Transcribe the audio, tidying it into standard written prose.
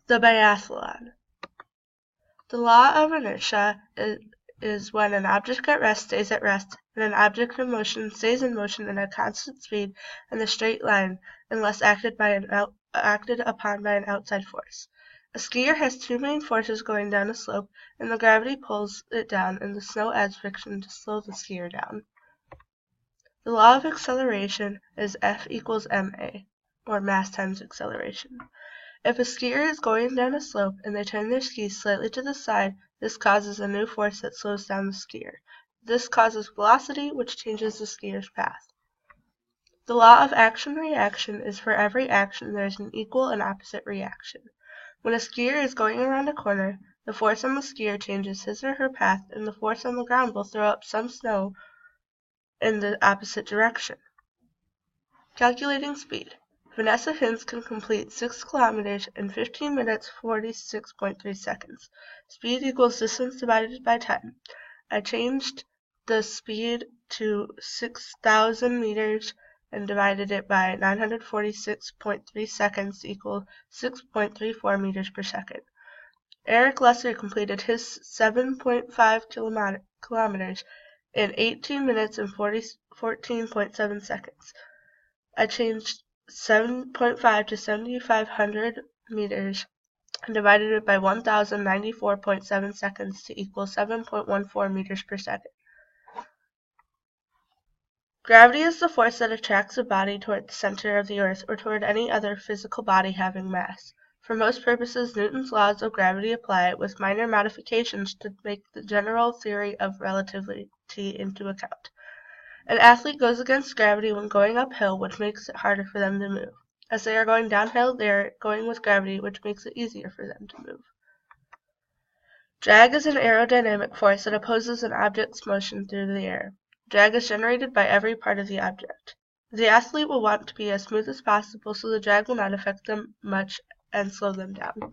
The biathlon. The law of inertia is when an object at rest stays at rest, and an object in motion stays in motion at a constant speed in a straight line unless acted upon by an outside force. A skier has two main forces going down a slope, and the gravity pulls it down, and the snow adds friction to slow the skier down. The law of acceleration is F equals ma, or mass times acceleration. If a skier is going down a slope and they turn their skis slightly to the side, this causes a new force that slows down the skier. This causes velocity, which changes the skier's path. The law of action-reaction is for every action there is an equal and opposite reaction. When a skier is going around a corner, the force on the skier changes his or her path, and the force on the ground will throw up some snow in the opposite direction. Calculating speed. Vanessa Hintz can complete 6 kilometers in 15 minutes 46.3 seconds. Speed equals distance divided by time. I changed the speed to 6,000 meters and divided it by 946.3 seconds to equal 6.34 meters per second. Eric Lesser completed his 7.5 kilometers in 18 minutes and 14.7 seconds. I changed 7.5 to 7,500 meters and divided it by 1,094.7 seconds to equal 7.14 meters per second. Gravity is the force that attracts a body toward the center of the earth or toward any other physical body having mass. For most purposes, Newton's laws of gravity apply, with minor modifications to make the general theory of relativity into account. An athlete goes against gravity when going uphill, which makes it harder for them to move. As they are going downhill, they are going with gravity, which makes it easier for them to move. Drag is an aerodynamic force that opposes an object's motion through the air. Drag is generated by every part of the object. The athlete will want to be as smooth as possible, so the drag will not affect them much and slow them down.